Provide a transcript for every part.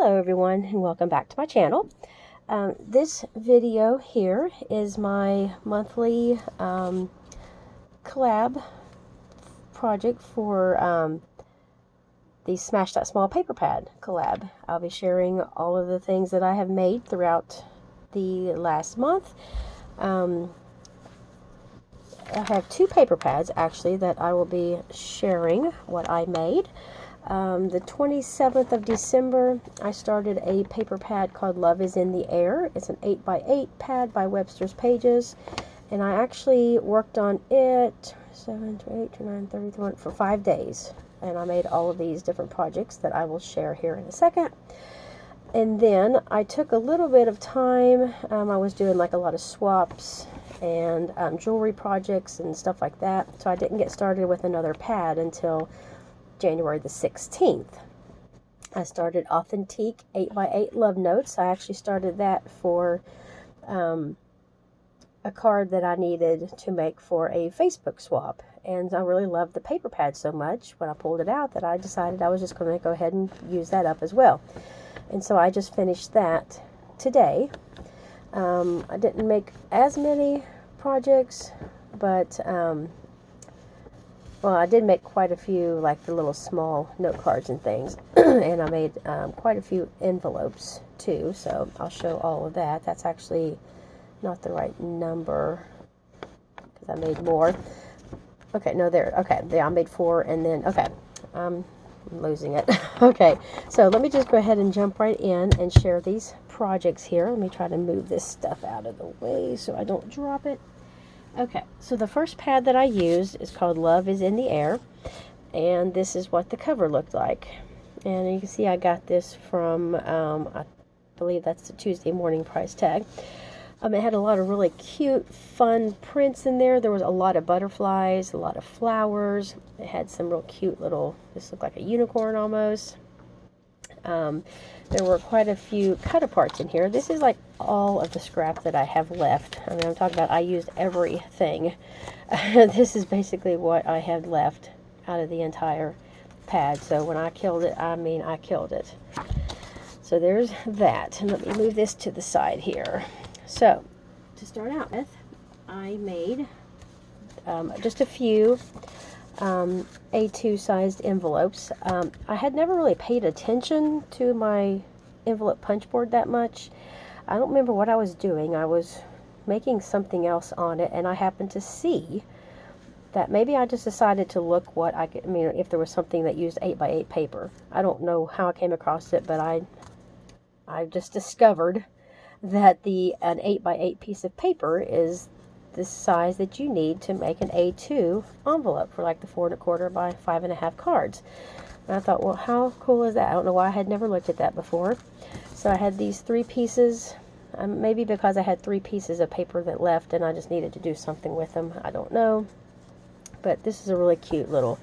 Hello everyone and welcome back to my channel. This video here is my monthly collab project for the Smash That Small paper pad collab. I'll be sharing all of the things that I have made throughout the last month. I have two paper pads actually that I will be sharing what I made. The 27th of December, I started a paper pad called Love is in the Air. It's an 8x8 pad by Webster's Pages, and I actually worked on it 7 to 8 to 9, 31 for 5 days, and I made all of these different projects that I will share here in a second. And then I took a little bit of time. I was doing like a lot of swaps and jewelry projects and stuff like that, so I didn't get started with another pad until January the 16th. I started Authentique 8x8 Love Notes. I actually started that for a card that I needed to make for a Facebook swap. And I really loved the paper pad so much when I pulled it out that I decided I was just going to go ahead and use that up as well. And so I just finished that today. I didn't make as many projects, but well, I did make quite a few, like the little small note cards and things, and I made quite a few envelopes too, so I'll show all of that. That's actually not the right number, because I made more. Okay, no, there, okay, yeah, I made 4, and then, okay, I'm losing it. Okay, so let me just go ahead and jump right in and share these projects here. Let me try to move this stuff out of the way so I don't drop it. Okay, so the first pad that I used is called Love is in the Air, and this is what the cover looked like. And you can see I got this from, I believe that's the Tuesday morning price tag. It had a lot of really cute, fun prints in there. There was a lot of butterflies, a lot of flowers. It had some real cute little, this looked like a unicorn almost. There were quite a few cut-aparts in here. This is like all of the scrap that I have left. I mean, I'm talking about I used everything. This is basically what I had left out of the entire pad. So when I killed it, I mean I killed it. So there's that. And let me move this to the side here. So to start out with, I made just a few A2 sized envelopes. I had never really paid attention to my envelope punch board that much. I don't remember what I was doing. I was making something else on it, and I happened to see that maybe I just decided to look what I could, I mean, if there was something that used 8x8 paper. I don't know how I came across it, but I just discovered that an 8x8 piece of paper is the size that you need to make an A2 envelope for like the 4 1/4 by 5.5 cards. And I thought, well, how cool is that? I don't know why I had never looked at that before. So I had these 3 pieces, maybe because I had 3 pieces of paper that left and I just needed to do something with them. I don't know. But this is a really cute little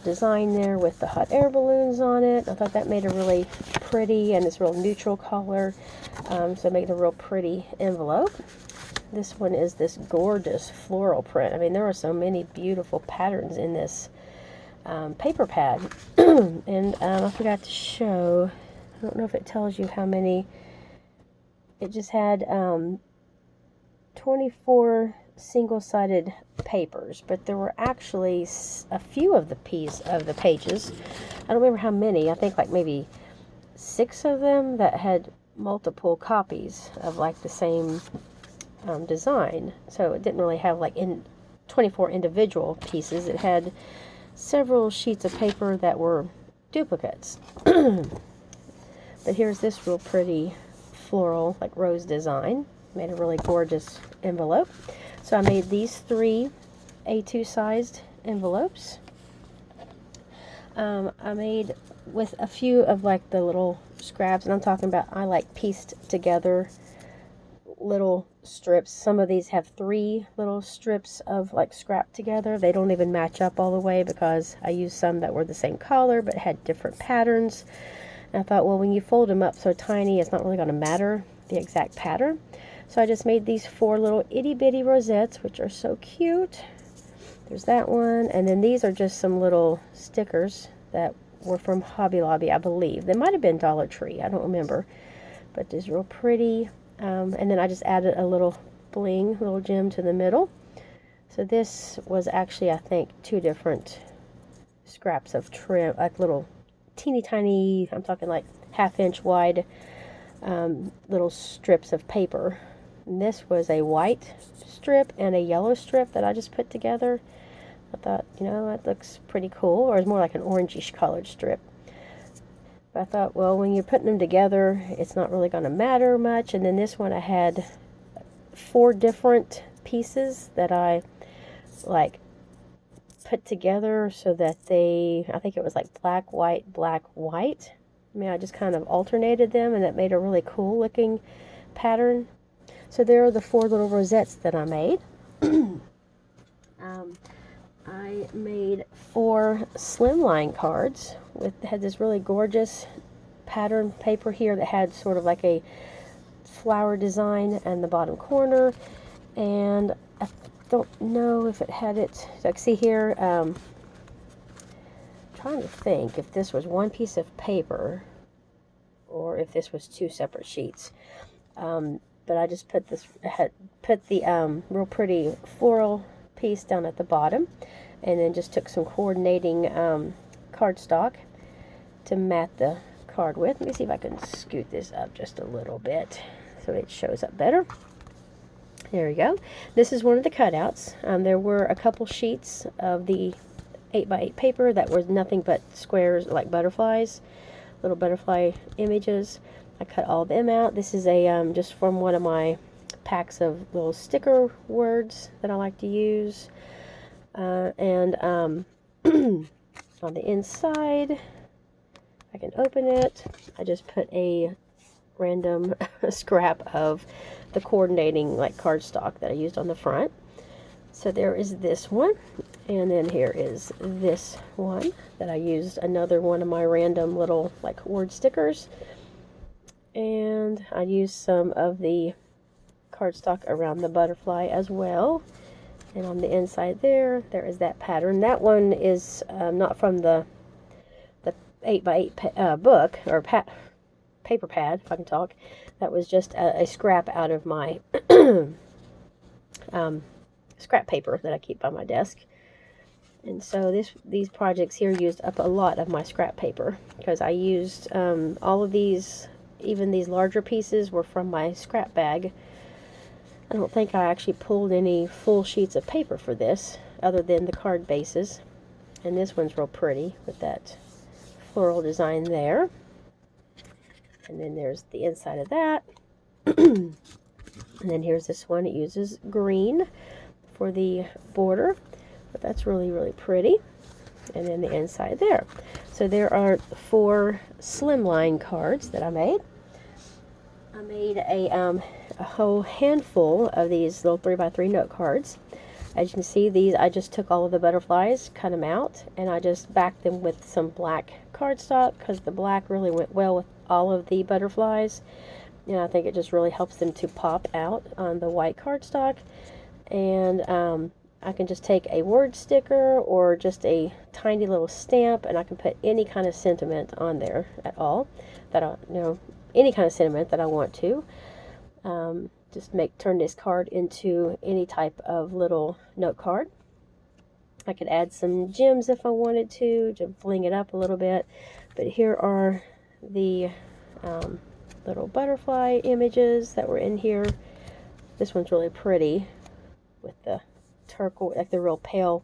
design there with the hot air balloons on it. I thought that made a really pretty, and this real neutral color, so it made a real pretty envelope. This one is this gorgeous floral print. I mean, there are so many beautiful patterns in this paper pad. And I forgot to show, I don't know if it tells you how many. It just had 24 single-sided papers, but there were actually a few of the pages. I don't remember how many. I think like maybe 6 of them that had multiple copies of like the same design. So it didn't really have like 24 individual pieces. It had several sheets of paper that were duplicates. But here's this real pretty floral, like rose design. Made a really gorgeous envelope. So I made these 3 A2 sized envelopes. I made with a few of like the little scraps, and I'm talking about I like pieced together little strips. Some of these have 3 little strips of like scrap together. They don't even match up all the way because I used some that were the same color but had different patterns. And I thought, well, when you fold them up so tiny, it's not really going to matter the exact pattern. So I just made these 4 little itty bitty rosettes, which are so cute. There's that one, and then these are just some little stickers that were from Hobby Lobby, I believe. They might have been Dollar Tree, I don't remember. But it's real pretty. And then I just added a little bling, little gem to the middle. So this was actually, I think, 2 different scraps of trim, like little teeny tiny, I'm talking like 1/2 inch wide little strips of paper. And this was a white strip and a yellow strip that I just put together. I thought, you know, that looks pretty cool. Or it's more like an orangish colored strip. But I thought, well, when you're putting them together, it's not really going to matter much. And then this one, I had 4 different pieces that I like put together so that they, I think it was like black, white, black, white. I mean, I just kind of alternated them, and it made a really cool looking pattern. So there are the 4 little rosettes that I made. I made 4 slimline cards had this really gorgeous pattern paper here that had sort of like a flower design in the bottom corner, and I don't know if it had it, like see here, trying to think if this was one piece of paper or if this was 2 separate sheets. But I just put this, put the real pretty floral piece down at the bottom, and then just took some coordinating cardstock to mat the card with. Let me see if I can scoot this up just a little bit so it shows up better. There we go. This is one of the cutouts. There were a couple sheets of the 8x8 paper that was nothing but squares like butterflies, little butterfly images. I cut all of them out. This is a just from one of my packs of little sticker words that I like to use. And on the inside, I can open it. I just put a random scrap of the coordinating like cardstock that I used on the front. So there is this one, and then here is this one that I used another one of my random little like word stickers, and I used some of the cardstock around the butterfly as well. And on the inside there is that pattern. That one is not from the 8x8 book, or paper pad, if I can talk. That was just a scrap out of my scrap paper that I keep by my desk. And so these projects here used up a lot of my scrap paper, because I used all of these, even these larger pieces were from my scrap bag. I don't think I actually pulled any full sheets of paper for this, other than the card bases. And this one's real pretty with that floral design there. And then there's the inside of that. And then here's this one. It uses green for the border, but that's really, really pretty. And then the inside there. So there are 4 slimline cards that I made. I made a whole handful of these little 3x3 note cards. As you can see, these, I just took all of the butterflies, cut them out, and I just backed them with some black cardstock, because the black really went well with all of the butterflies. And I think it just really helps them to pop out on the white cardstock. And I can just take a word sticker or just a tiny little stamp, and I can put any kind of sentiment on there at all that I, any kind of sentiment that I want to. Just turn this card into any type of little note card. I could add some gems if I wanted to bling it up a little bit. But here are the little butterfly images that were in here. This one's really pretty with the turquoise, like the real pale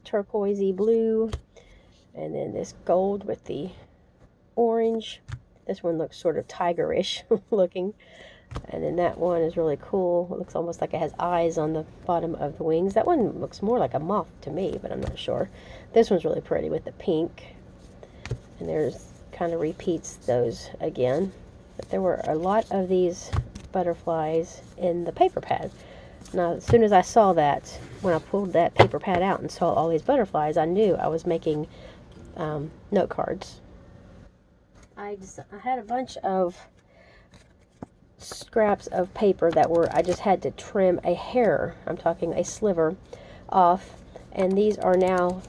turquoisey blue, and then this gold with the orange. This one looks sort of tigerish looking. And then that one is really cool. It looks almost like it has eyes on the bottom of the wings. That one looks more like a moth to me, but I'm not sure. This one's really pretty with the pink. And there's kind of repeats those again. But there were a lot of these butterflies in the paper pad. Now, as soon as I saw that, when I pulled that paper pad out and saw all these butterflies, I knew I was making note cards. I had a bunch of scraps of paper that I just had to trim a hair, I'm talking a sliver, off, and these are now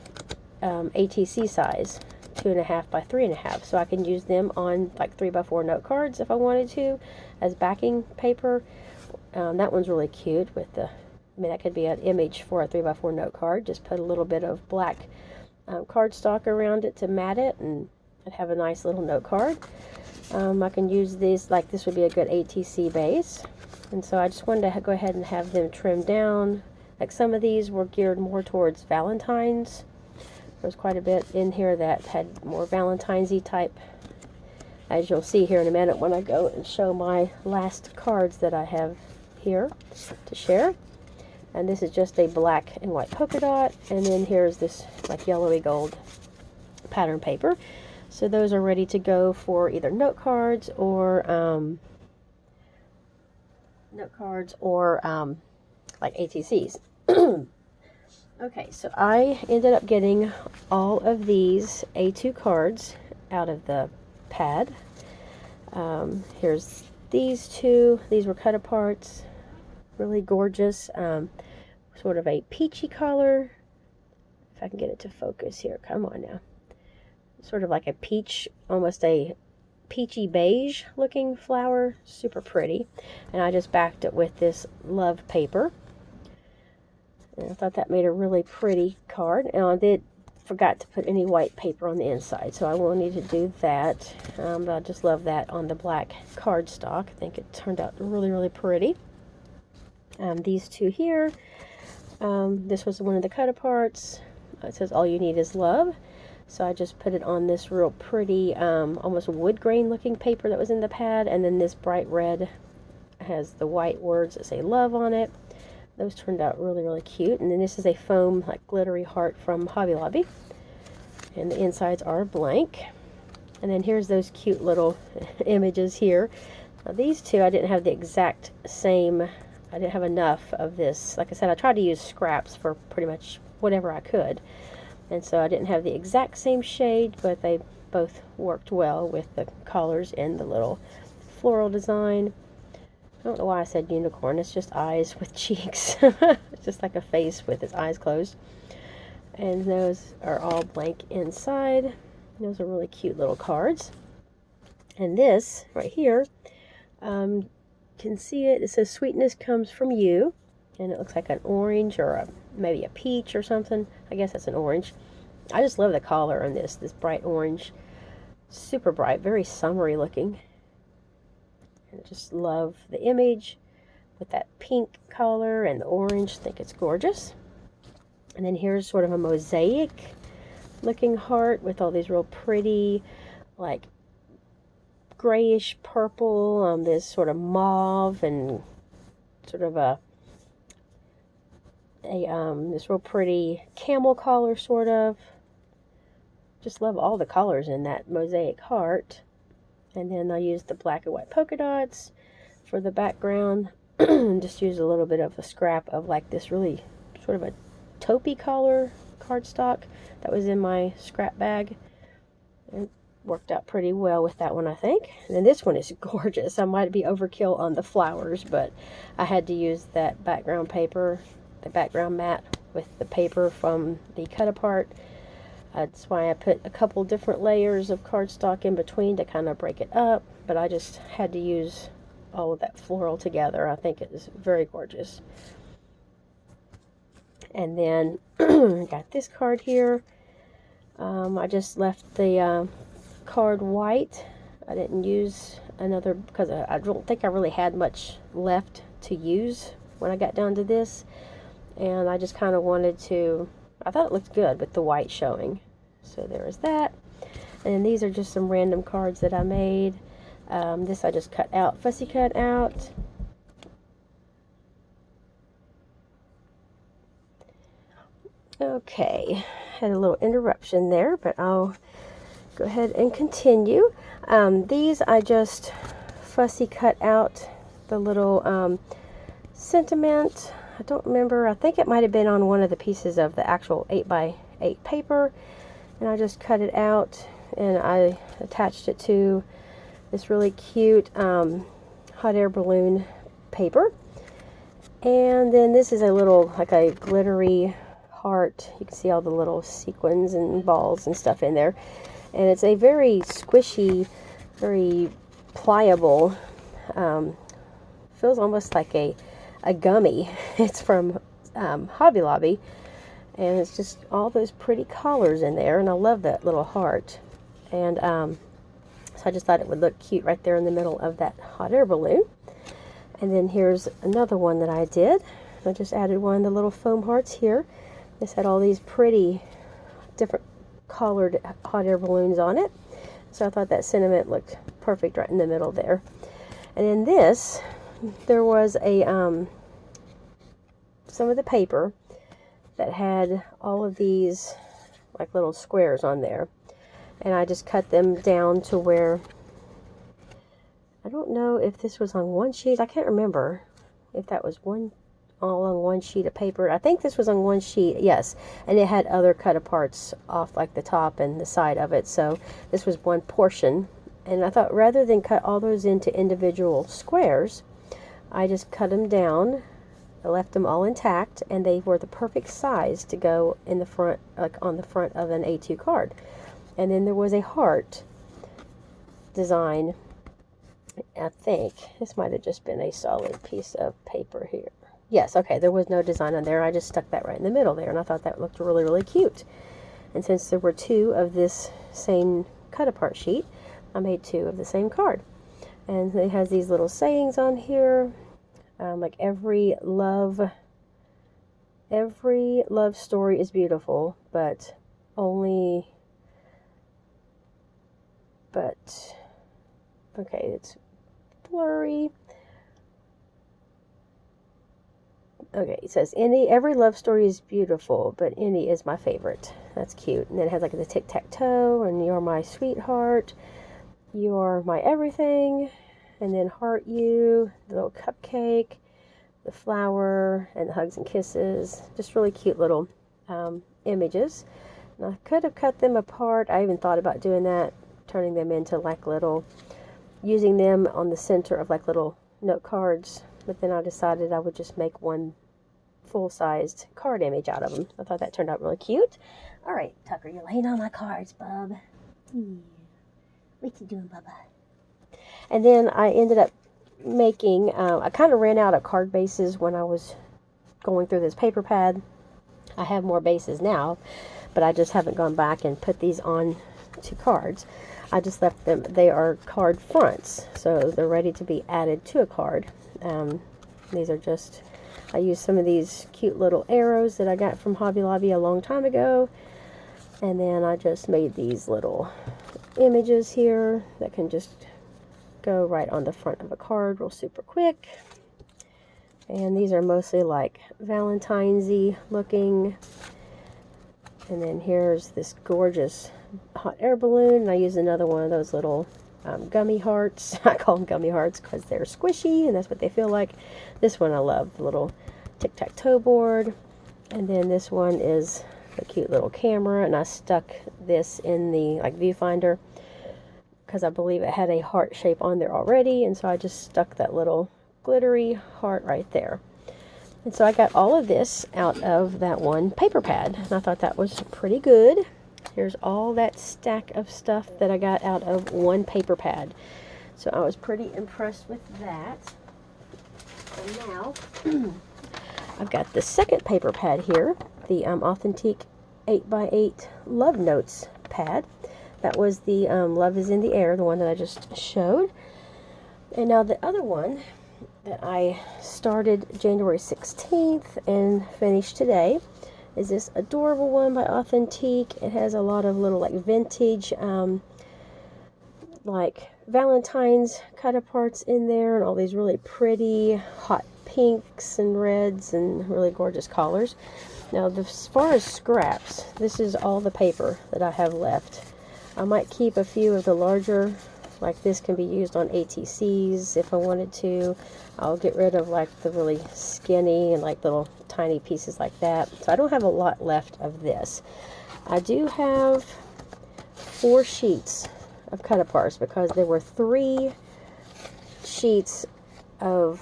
ATC size 2.5 by 3.5, so I can use them on like 3x4 note cards if I wanted to as backing paper. That one's really cute with the, I mean, that could be an image for a 3x4 note card. Just put a little bit of black cardstock around it to mat it, and have a nice little note card. I can use these, like this would be a good ATC base, and so I just wanted to go ahead and have them trimmed down. Like some of these were geared more towards Valentine's. There was quite a bit in here that had more Valentine's-y type, as you'll see here in a minute when I go and show my last cards that I have here to share. And this is just a black and white polka dot, and then here's this like yellowy gold pattern paper. So those are ready to go for either note cards or like ATCs. Okay, so I ended up getting all of these A2 cards out of the pad. Here's these two. These were cut aparts. Really gorgeous. Sort of a peachy color. If I can get it to focus here. Come on now. Sort of like a peach, almost a peachy beige looking flower. Super pretty. And I just backed it with this love paper. And I thought that made a really pretty card. And I forgot to put any white paper on the inside, so I will need to do that. But I just love that on the black cardstock. I think it turned out really, really pretty. These two here, this was one of the cut aparts. It says all you need is love. So I just put it on this real pretty, almost wood grain looking paper that was in the pad. And then this bright red has the white words that say love on it. Those turned out really, really cute. And then this is a foam, like glittery heart from Hobby Lobby. And the insides are blank. And then here's those cute little images here. Now these two, I didn't have the exact same, I didn't have enough of this. Like I said, I tried to use scraps for pretty much whatever I could. And so I didn't have the exact same shade, but they both worked well with the collars and the little floral design. I don't know why I said unicorn. It's just eyes with cheeks. It's just like a face with its eyes closed. And those are all blank inside. Those are really cute little cards. And this right here, you can see it. It says sweetness comes from you. And it looks like an orange or maybe a peach or something. I guess that's an orange. I just love the color on this bright orange. Super bright, very summery looking. I just love the image with that pink color and the orange. I think it's gorgeous. And then here's sort of a mosaic looking heart with all these real pretty, like grayish purple, this sort of mauve and sort of this real pretty camel collar sort of. Just love all the colors in that mosaic heart. And then I used the black and white polka dots for the background. Just used a little bit of a scrap of like this really sort of a taupey color cardstock that was in my scrap bag. It worked out pretty well with that one, I think. And then this one is gorgeous. I might be overkill on the flowers, but I had to use that background paper, the background mat with the paper from the cut apart. That's why I put a couple different layers of cardstock in between to kind of break it up, but I just had to use all of that floral together. I think it is very gorgeous. And then I got this card here. I just left the card white. I didn't use another because I don't think I really had much left to use when I got down to this. And I just kind of wanted to, I thought it looked good with the white showing. So there is that. And then these are just some random cards that I made. This I just cut out, fussy cut out. Okay, had a little interruption there, but I'll go ahead and continue. These I just fussy cut out the little sentiment. I don't remember, I think it might have been on one of the pieces of the actual 8x8 paper, and I just cut it out and I attached it to this really cute hot air balloon paper. And then this is a little, like a glittery heart. You can see all the little sequins and balls and stuff in there. And it's a very squishy, very pliable, feels almost like a gummy. It's from Hobby Lobby, and it's just all those pretty colors in there, and I love that little heart. And so I just thought it would look cute right there in the middle of that hot air balloon. And then here's another one that I did. I just added one of the little foam hearts here. This had all these pretty different colored hot air balloons on it, so I thought that sentiment looked perfect right in the middle there. And in this, there was a some of the paper that had all of these like little squares on there, and I just cut them down to where, I don't know if this was on one sheet. I can't remember if that was all on one sheet of paper. I think this was on one sheet, yes, and it had other cut aparts off like the top and the side of it, so this was one portion. And I thought rather than cut all those into individual squares, I just cut them down. I left them all intact, and they were the perfect size to go in the front, like on the front of an A2 card. And then there was a heart design. I think this might have just been a solid piece of paper here. Yes, okay, there was no design on there. I just stuck that right in the middle there, and I thought that looked really, really cute. And since there were two of this same cut apart sheet, I made two of the same card. And it has these little sayings on here, like every love story is beautiful, okay, it's blurry. Okay, it says every love story is beautiful, but any is my favorite. That's cute. And then it has like the tic-tac-toe, and you're my sweetheart, you are my everything, and then heart you, the little cupcake, the flower, and the hugs and kisses. Just really cute little images. And I could have cut them apart. I even thought about doing that, turning them into like little, using them on the center of like little note cards, but then I decided I would just make one full-sized card image out of them. I thought that turned out really cute. All right, Tucker, you're laying on my cards, bub. What you doing, Bubba? And then I ended up making, I kind of ran out of card bases when I was going through this paper pad. I have more bases now, but I just haven't gone back and put these on to cards. I just left them, they are card fronts, so they're ready to be added to a card. These are just, I used some of these cute little arrows that I got from Hobby Lobby a long time ago, and then I just made these little images here that can just go right on the front of a card real super quick. And these are mostly like Valentine's-y looking. And then here's this gorgeous hot air balloon, and I used another one of those little gummy hearts. I call them gummy hearts because they're squishy, and that's what they feel like. This one I love, the little tic-tac-toe board. And then this one is a cute little camera, and I stuck this in the like viewfinder because I believe it had a heart shape on there already, and so I just stuck that little glittery heart right there. And so I got all of this out of that one paper pad, and I thought that was pretty good. Here's all that stack of stuff that I got out of one paper pad. So I was pretty impressed with that. And now I've got the second paper pad here, the Authentic 8x8 Love Notes pad. That was the Love is in the Air, the one that I just showed. And now the other one that I started January 16th and finished today is this adorable one by Authentic. It has a lot of little like vintage like Valentine's cut aparts in there, and all these really pretty hot pinks and reds and really gorgeous colors. Now as far as scraps, this is all the paper that I have left. I might keep a few of the larger, like this can be used on ATCs if I wanted to. I'll get rid of like the really skinny and like little tiny pieces like that. So I don't have a lot left of this. I do have 4 sheets of cut aparts because there were 3 sheets of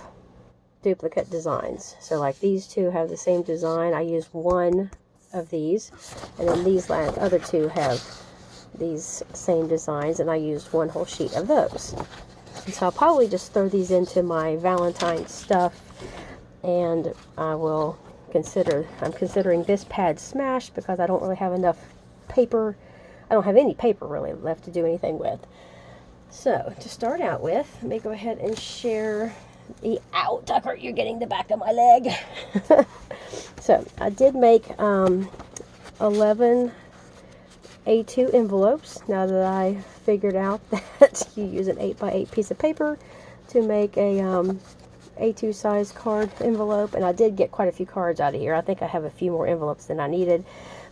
duplicate designs. So like these two have the same design. I used one of these, and then these other two have these same designs, and I used one whole sheet of those. And so I'll probably just throw these into my Valentine's stuff, and I'm considering this pad smashed because I don't really have enough paper. I don't have any paper really left to do anything with. So to start out with, let me go ahead and share the, ow, Tucker, you're getting the back of my leg. So I did make 11 A2 envelopes, now that I figured out that you use an 8x8 piece of paper to make a A2 size card envelope. And I did get quite a few cards out of here. I think I have a few more envelopes than I needed,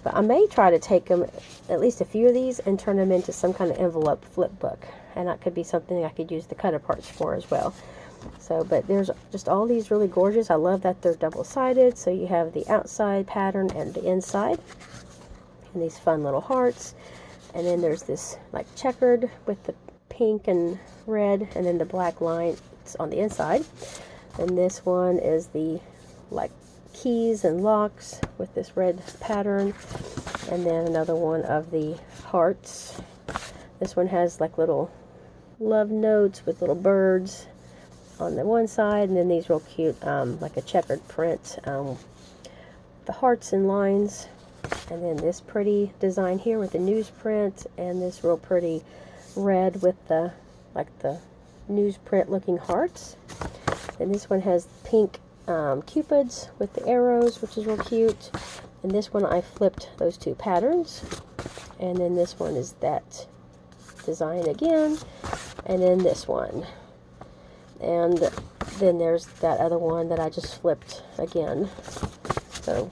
but I may try to take them, at least a few of these, and turn them into some kind of envelope flip book, and that could be something I could use the cut aparts for as well. So, but there's just all these really gorgeous. I love that they're double-sided, so you have the outside pattern and the inside, and these fun little hearts. And then there's this like checkered with the pink and red, and then the black lines on the inside. And this one is the like keys and locks with this red pattern, and then another one of the hearts. This one has like little love notes with little birds on the one side, and then these real cute like a checkered print, the hearts and lines, and then this pretty design here with the newsprint, and this real pretty red with the like the newsprint looking hearts. And this one has pink cupids with the arrows, which is real cute. And this one I flipped those two patterns, and then this one is that design again, and then this one, and then there's that other one that I just flipped again. So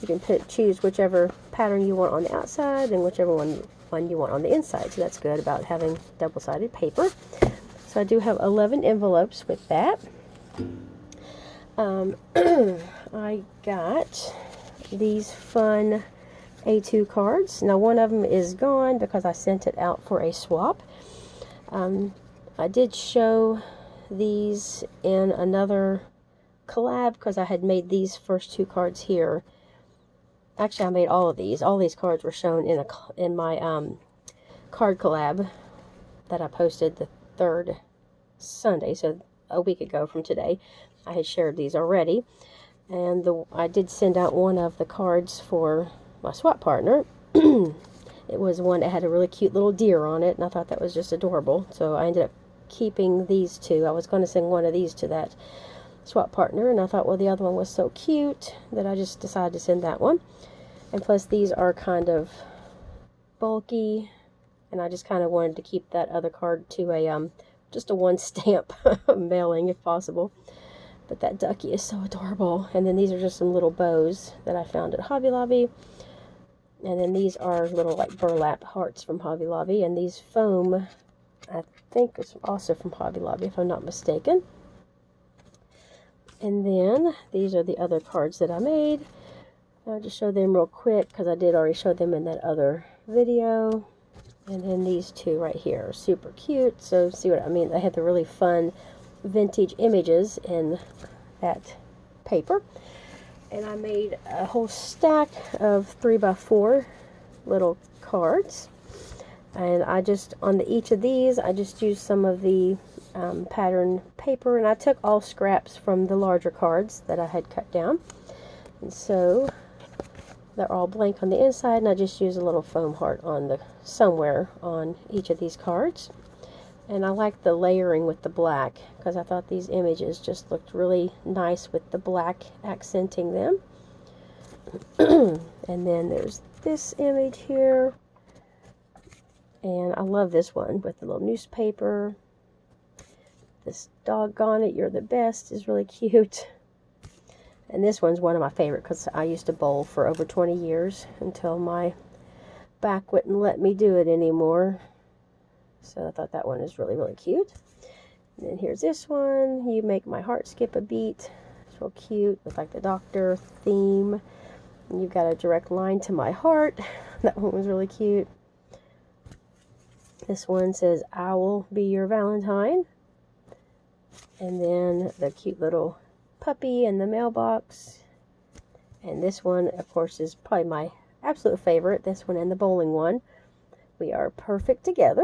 you can choose whichever pattern you want on the outside and whichever one you want on the inside. So that's good about having double-sided paper. So I do have 11 envelopes with that. I got these fun A2 cards. Now one of them is gone because I sent it out for a swap. I did show these in another collab because I had made these first two cards here. Actually, I made all of these. All these cards were shown in my card collab that I posted the 3rd Sunday, so a week ago from today. I had shared these already, and I did send out one of the cards for my swap partner. It was one that had a really cute little deer on it, and I thought that was just adorable, so I ended up keeping these two. I was going to send one of these to that swap partner, and I thought, well, the other one was so cute that I just decided to send that one. And plus these are kind of bulky, and I just kind of wanted to keep that other card to a just a one stamp mailing if possible. But that ducky is so adorable. And then these are just some little bows that I found at Hobby Lobby. And then these are little like burlap hearts from Hobby Lobby, and these foam, I think it's also from Hobby Lobby if I'm not mistaken. And then these are the other cards that I made. I'll just show them real quick because I did already show them in that other video. And then these two right here are super cute. So see what I mean? They have the really fun vintage images in that paper. And I made a whole stack of 3x4 little cards. And I just, on each of these, I just used some of the pattern paper. And I took all scraps from the larger cards that I had cut down. And so they're all blank on the inside, and I just use a little foam heart on the somewhere on each of these cards. And I like the layering with the black because I thought these images just looked really nice with the black accenting them. And then there's this image here, and I love this one with the little newspaper. This doggone it, you're the best is really cute. And this one's one of my favorite because I used to bowl for over 20 years until my back wouldn't let me do it anymore. So I thought that one is really, really cute. And then here's this one. You make my heart skip a beat. It's real cute with like the doctor theme. And you've got a direct line to my heart. That one was really cute. This one says, I will be your Valentine. And then the cute little puppy in the mailbox. And this one, of course, is probably my absolute favorite. This one and the bowling one We are perfect together.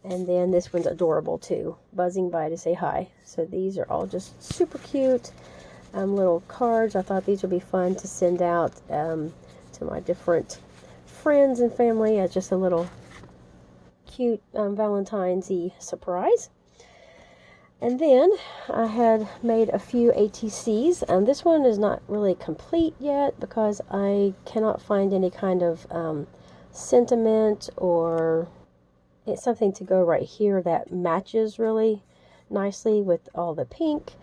And then this one's adorable too, buzzing by to say hi. So these are all just super cute little cards. I thought these would be fun to send out to my different friends and family as just a little cute Valentine's-y surprise. And then I had made a few ATCs, and this one is not really complete yet because I cannot find any kind of sentiment or it's something to go right here that matches really nicely with all the pink.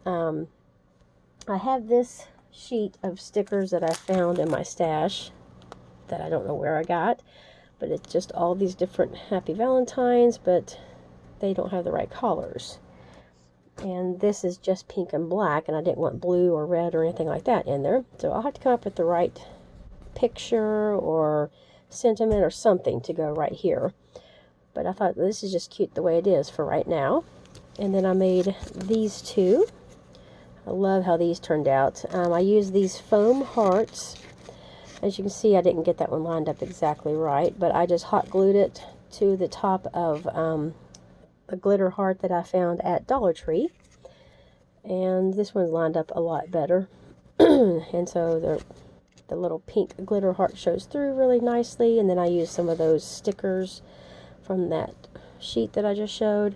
I have this sheet of stickers that I found in my stash that I don't know where I got, but it's just all these different Happy Valentines, but they don't have the right colors. And this is just pink and black, and I didn't want blue or red or anything like that in there. So I'll have to come up with the right picture or sentiment or something to go right here. But I thought this is just cute the way it is for right now. And then I made these two. I love how these turned out. I used these foam hearts. As you can see, I didn't get that one lined up exactly right, but I just hot glued it to the top of a glitter heart that I found at Dollar Tree. And this one's lined up a lot better. And so the little pink glitter heart shows through really nicely. And then I used some of those stickers from that sheet that I just showed.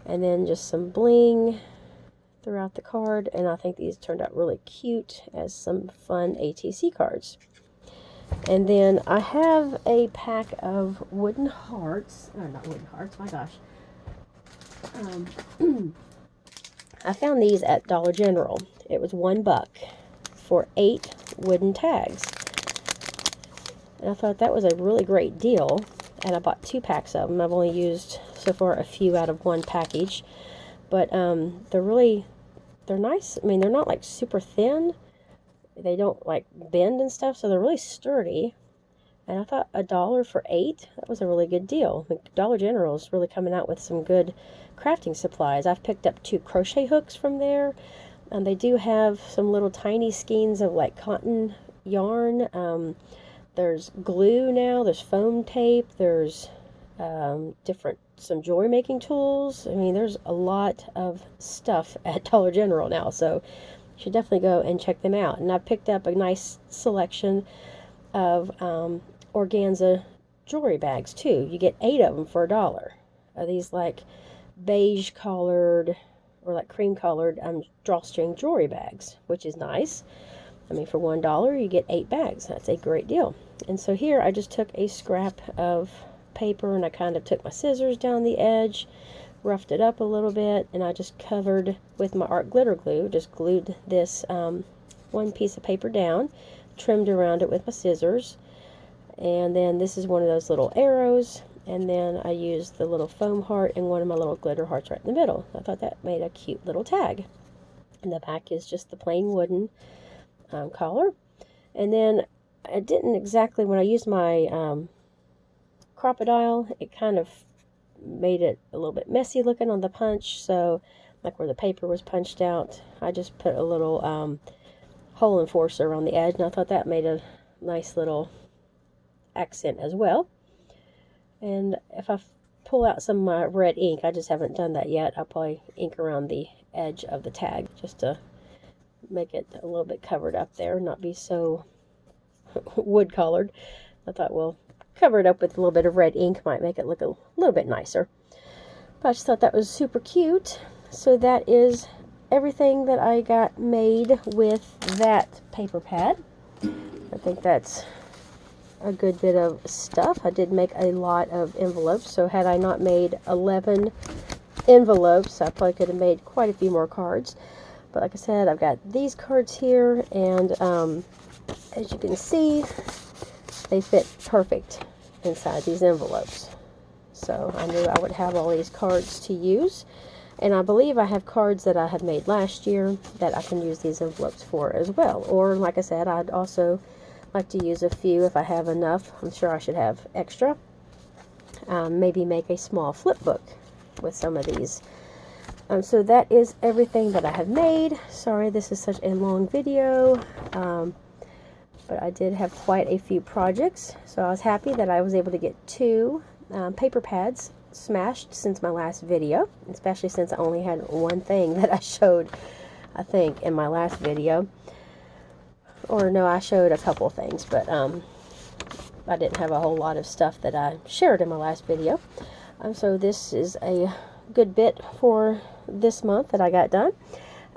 And then just some bling throughout the card. And I think these turned out really cute as some fun ATC cards. And then I have a pack of wooden hearts. Oh, not wooden hearts, my gosh. I found these at Dollar General. It was $1 for 8 wooden tags. And I thought that was a really great deal. And I bought 2 packs of them. I've only used so far a few out of one package. But they're nice. I mean, they're not like super thin. They don't like bend and stuff, so they're really sturdy. And I thought $1 for 8, that was a really good deal. Dollar General is really coming out with some good crafting supplies. I've picked up 2 crochet hooks from there. And they do have some little tiny skeins of like cotton yarn. There's glue now, there's foam tape, there's some jewelry making tools. I mean, there's a lot of stuff at Dollar General now, so you should definitely go and check them out. And I've picked up a nice selection of organza jewelry bags too. You get 8 of them for $1. These like beige colored or like cream colored drawstring jewelry bags, which is nice. I mean, for $1 you get 8 bags. That's a great deal. And so here I just took a scrap of paper and I kind of took my scissors down the edge, roughed it up a little bit, and I just covered with my art glitter glue, just glued this one piece of paper down, trimmed around it with my scissors, and then this is one of those little arrows, and then I used the little foam heart and one of my little glitter hearts right in the middle. I thought that made a cute little tag. And the back is just the plain wooden collar. And then I didn't exactly, when I used my crocodile, it kind of made it a little bit messy looking on the punch. So like where the paper was punched out, I just put a little hole enforcer on the edge, and I thought that made a nice little accent as well. And if I pull out some of my red ink, I just haven't done that yet, I'll probably ink around the edge of the tag just to make it a little bit covered up there, not be so wood colored. I thought, well, cover it up with a little bit of red ink might make it look a little bit nicer. But I just thought that was super cute. So that is everything that I got made with that paper pad. I think that's a good bit of stuff. I did make a lot of envelopes, so had I not made 11 envelopes, I probably could have made quite a few more cards. But like I said, I've got these cards here, and as you can see, they fit perfect inside these envelopes. So I knew I would have all these cards to use. And I believe I have cards that I had made last year that I can use these envelopes for as well. Or like I said, I'd also like to use a few if I have enough. I'm sure I should have extra. Maybe make a small flip book with some of these. So that is everything that I have made. Sorry this is such a long video. but I did have quite a few projects, so I was happy that I was able to get 2 paper pads smashed since my last video, especially since I only had one thing that I showed, I think, in my last video. Or no, I showed a couple things, but I didn't have a whole lot of stuff that I shared in my last video. So this is a good bit for this month that I got done.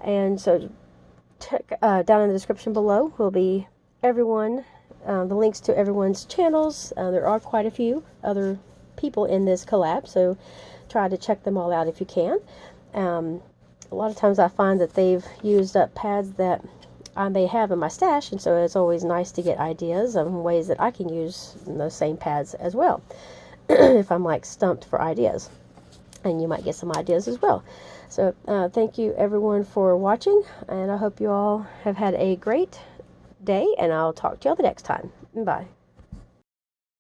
And so down in the description below will be the links to everyone's channels. There are quite a few other people in this collab, so try to check them all out if you can. A lot of times I find that they've used up pads that I may have in my stash, and so it's always nice to get ideas of ways that I can use those same pads as well if I'm like stumped for ideas, and you might get some ideas as well. So thank you everyone for watching, and I hope you all have had a great day, and I'll talk to you all the next time. Bye.